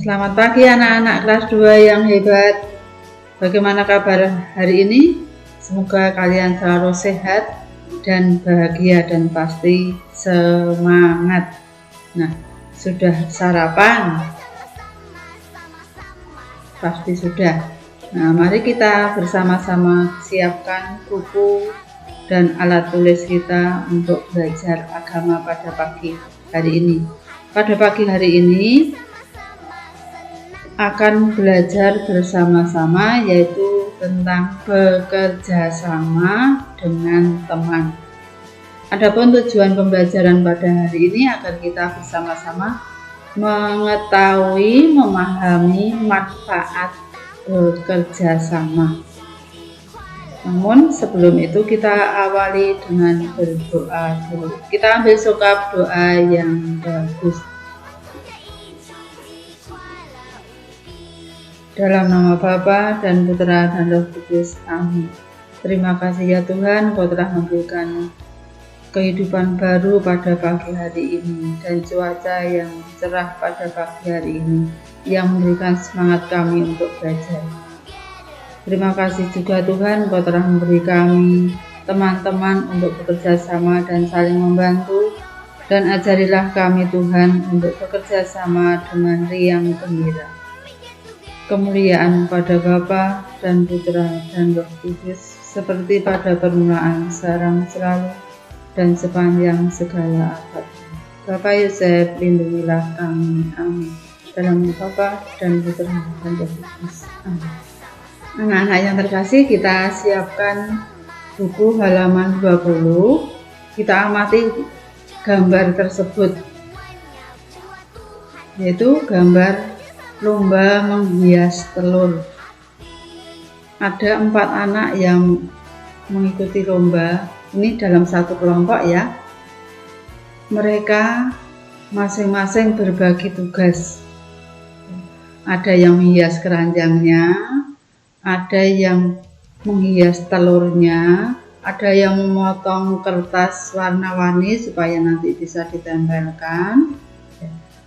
Selamat pagi anak-anak kelas 2 yang hebat. Bagaimana kabar hari ini? Semoga kalian selalu sehat dan bahagia dan pasti semangat. Nah, sudah sarapan? Pasti sudah. Nah, mari kita bersama-sama siapkan buku dan alat tulis kita untuk belajar agama pada pagi hari ini. Pada pagi hari ini akan belajar bersama-sama, yaitu tentang bekerja sama dengan teman. Adapun tujuan pembelajaran pada hari ini agar kita bersama-sama mengetahui, memahami manfaat bekerja sama. Namun sebelum itu kita awali dengan berdoa dulu. Kita ambil sukap doa yang bagus. Dalam nama Bapa dan Putra dan Roh Kudus. Amin. Terima kasih ya Tuhan, Kau telah memberikan kehidupan baru pada pagi hari ini dan cuaca yang cerah pada pagi hari ini yang memberikan semangat kami untuk belajar. Terima kasih juga Tuhan, Kau telah memberi kami teman-teman untuk bekerja sama dan saling membantu, dan ajarilah kami Tuhan untuk bekerja sama dengan riang gembira. Kemuliaan pada Bapa dan Putra dan Roh Kudus, seperti pada permulaan, sekarang, selalu, dan sepanjang segala abad. Bapa Yosef, lindungilah kami. Amin. Dalam nama Bapa dan Putra dan Roh Kudus. Amin. Anak-anak yang terkasih, kita siapkan buku halaman 20. Kita amati gambar tersebut, yaitu gambar lomba menghias telur. Ada 4 anak yang mengikuti lomba ini dalam satu kelompok ya. Mereka masing-masing berbagi tugas. Ada yang menghias keranjangnya, ada yang menghias telurnya, ada yang memotong kertas warna-warni supaya nanti bisa ditempelkan,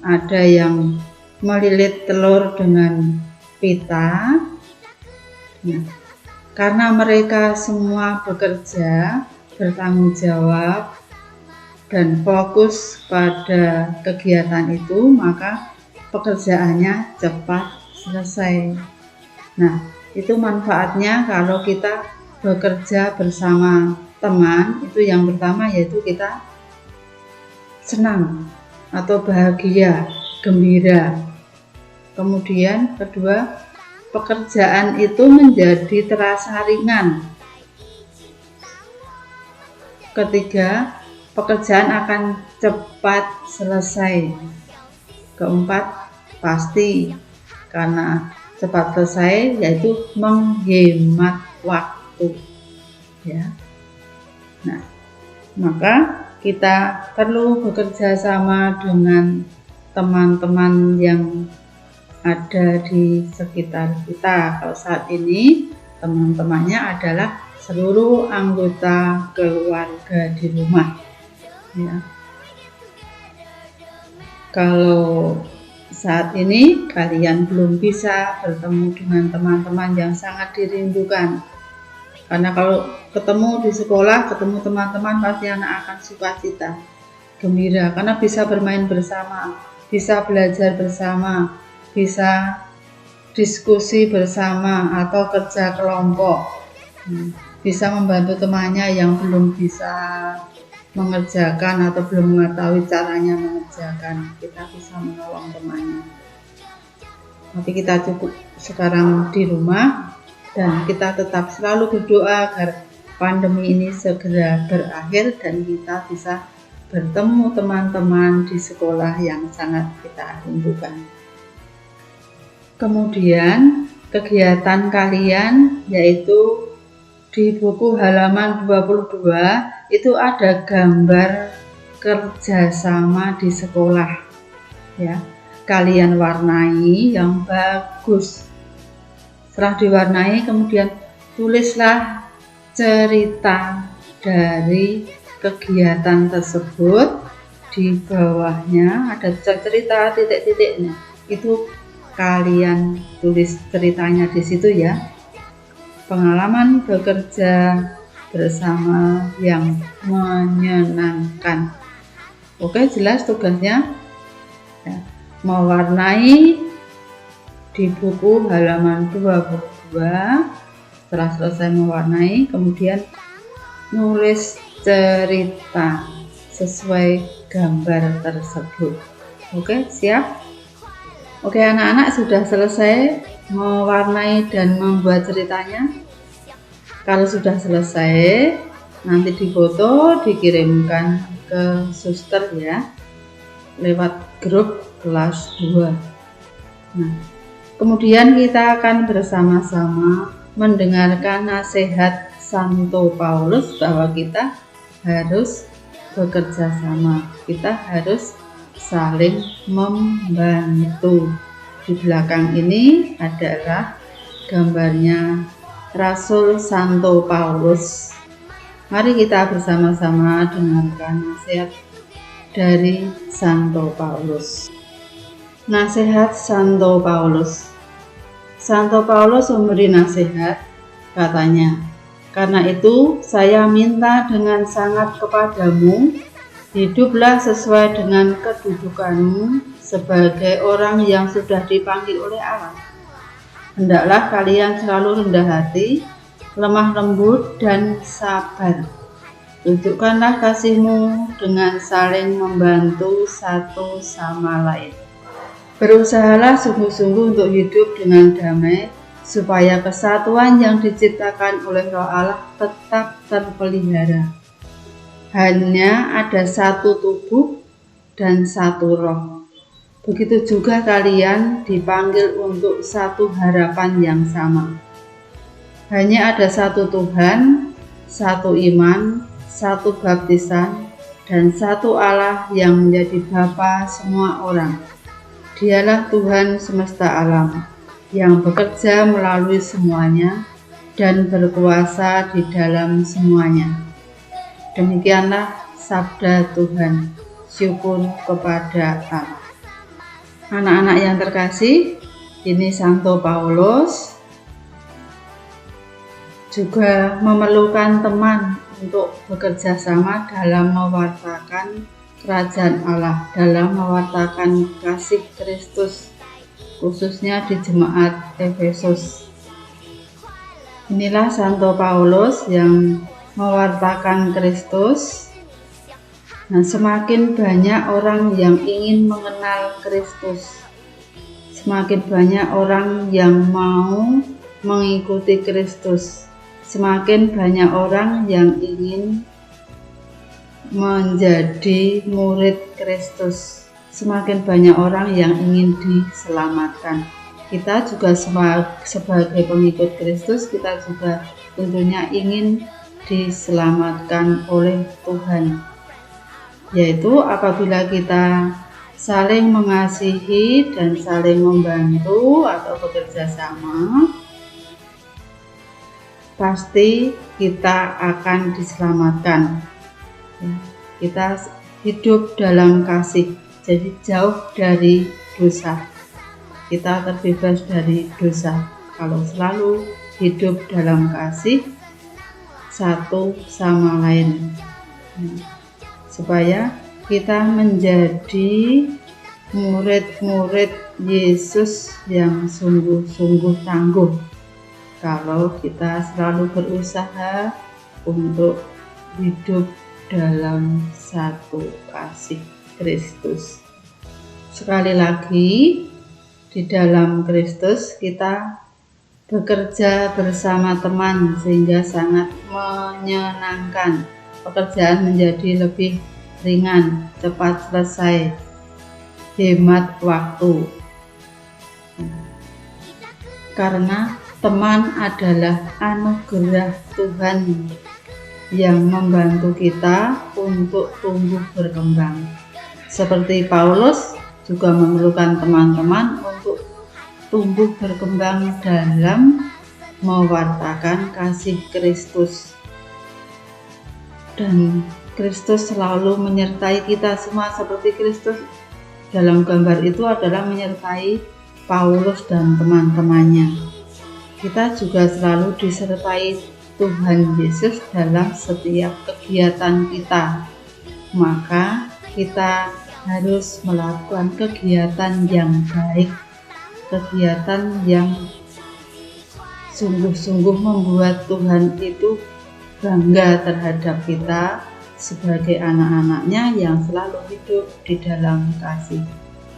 ada yang melilit telur dengan pita. Nah, karena mereka semua bekerja, bertanggung jawab, dan fokus pada kegiatan itu, maka pekerjaannya cepat selesai. Nah, itu manfaatnya kalau kita bekerja bersama teman. Itu yang pertama, yaitu kita senang atau bahagia, gembira. Kemudian kedua, pekerjaan itu menjadi terasa ringan. Ketiga, pekerjaan akan cepat selesai. Keempat, pasti karena cepat selesai, yaitu menghemat waktu. Ya. Nah, maka kita perlu bekerja sama dengan teman-teman yang ada di sekitar kita. Kalau saat ini teman-temannya adalah seluruh anggota keluarga di rumah ya. Kalau saat ini kalian belum bisa bertemu dengan teman-teman yang sangat dirindukan, karena kalau ketemu di sekolah, ketemu teman-teman, pasti anak akan sukacita, gembira, karena bisa bermain bersama, bisa belajar bersama, bisa diskusi bersama atau kerja kelompok, bisa membantu temannya yang belum bisa mengerjakan atau belum mengetahui caranya mengerjakan. Kita bisa menolong temannya. Tapi kita cukup sekarang di rumah, dan kita tetap selalu berdoa agar pandemi ini segera berakhir dan kita bisa bertemu teman-teman di sekolah yang sangat kita rindukan. Kemudian kegiatan kalian, yaitu di buku halaman 22 itu ada gambar kerjasama di sekolah ya. Kalian warnai yang bagus. Setelah diwarnai, kemudian tulislah cerita dari kegiatan tersebut. Di bawahnya ada cerita titik-titiknya. Itu kalian tulis ceritanya di situ ya. Pengalaman bekerja bersama yang menyenangkan. Oke, jelas tugasnya ya, mewarnai di buku halaman 22. Setelah selesai mewarnai, kemudian nulis cerita sesuai gambar tersebut. Oke, siap? Oke, anak-anak sudah selesai mewarnai dan membuat ceritanya. Kalau sudah selesai, nanti difoto, dikirimkan ke suster ya, lewat grup kelas 2. Nah, kemudian kita akan bersama-sama mendengarkan nasihat Santo Paulus bahwa kita harus bekerja sama, kita harus saling membantu. Di belakang ini adalah gambarnya Rasul Santo Paulus. Mari kita bersama-sama dengarkan nasihat dari Santo Paulus. Nasihat Santo Paulus. Santo Paulus memberi nasihat, katanya, "Karena itu saya minta dengan sangat kepadamu, hiduplah sesuai dengan kedudukanmu sebagai orang yang sudah dipanggil oleh Allah. Hendaklah kalian selalu rendah hati, lemah lembut, dan sabar. Tunjukkanlah kasihmu dengan saling membantu satu sama lain. Berusahalah sungguh-sungguh untuk hidup dengan damai, supaya kesatuan yang diciptakan oleh Roh Allah tetap terpelihara. Hanya ada satu tubuh dan satu roh. Begitu juga kalian dipanggil untuk satu harapan yang sama. Hanya ada satu Tuhan, satu iman, satu baptisan, dan satu Allah yang menjadi Bapa semua orang. Dialah Tuhan semesta alam, yang bekerja melalui semuanya dan berkuasa di dalam semuanya." Demikianlah sabda Tuhan. Syukur kepada Allah. Anak-anak yang terkasih, ini Santo Paulus juga memerlukan teman untuk bekerja sama dalam mewartakan kerajaan Allah, dalam mewartakan kasih Kristus, khususnya di jemaat Efesus. Inilah Santo Paulus yang mewartakan Kristus. Nah, semakin banyak orang yang ingin mengenal Kristus, semakin banyak orang yang mau mengikuti Kristus, semakin banyak orang yang ingin menjadi murid Kristus, semakin banyak orang yang ingin diselamatkan. Kita juga sebagai pengikut Kristus, kita juga tentunya ingin diselamatkan oleh Tuhan, yaitu apabila kita saling mengasihi dan saling membantu atau bekerja sama, pasti kita akan diselamatkan. Kita hidup dalam kasih, jadi jauh dari dosa. Kita terbebas dari dosa kalau selalu hidup dalam kasih satu sama lain, supaya kita menjadi murid-murid Yesus yang sungguh-sungguh tangguh. Kalau kita selalu berusaha untuk hidup dalam satu kasih Kristus. Sekali lagi, di dalam Kristus kita bekerja bersama teman sehingga sangat menyenangkan. Pekerjaan menjadi lebih ringan, cepat selesai, hemat waktu. Karena teman adalah anugerah Tuhan yang membantu kita untuk tumbuh berkembang. Seperti Paulus juga memerlukan teman-teman untuk tumbuh berkembang dalam mewartakan kasih Kristus. Dan Kristus selalu menyertai kita semua seperti Kristus dalam gambar itu adalah menyertai Paulus dan teman-temannya. Kita juga selalu disertai Tuhan Yesus dalam setiap kegiatan kita. Maka kita harus melakukan kegiatan yang baik, kegiatan yang sungguh-sungguh membuat Tuhan itu bangga terhadap kita sebagai anak-anaknya yang selalu hidup di dalam kasih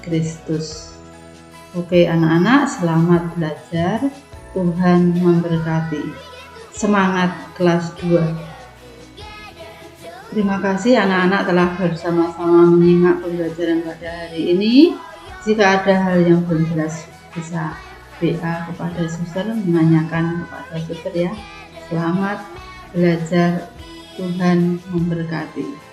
Kristus. Oke anak-anak, selamat belajar. Tuhan memberkati. Semangat kelas 2. Terima kasih anak-anak telah bersama-sama menyimak pembelajaran pada hari ini. Jika ada hal yang belum jelas, bisa WA kepada suster, menanyakan kepada suster ya. Selamat belajar. Tuhan memberkati.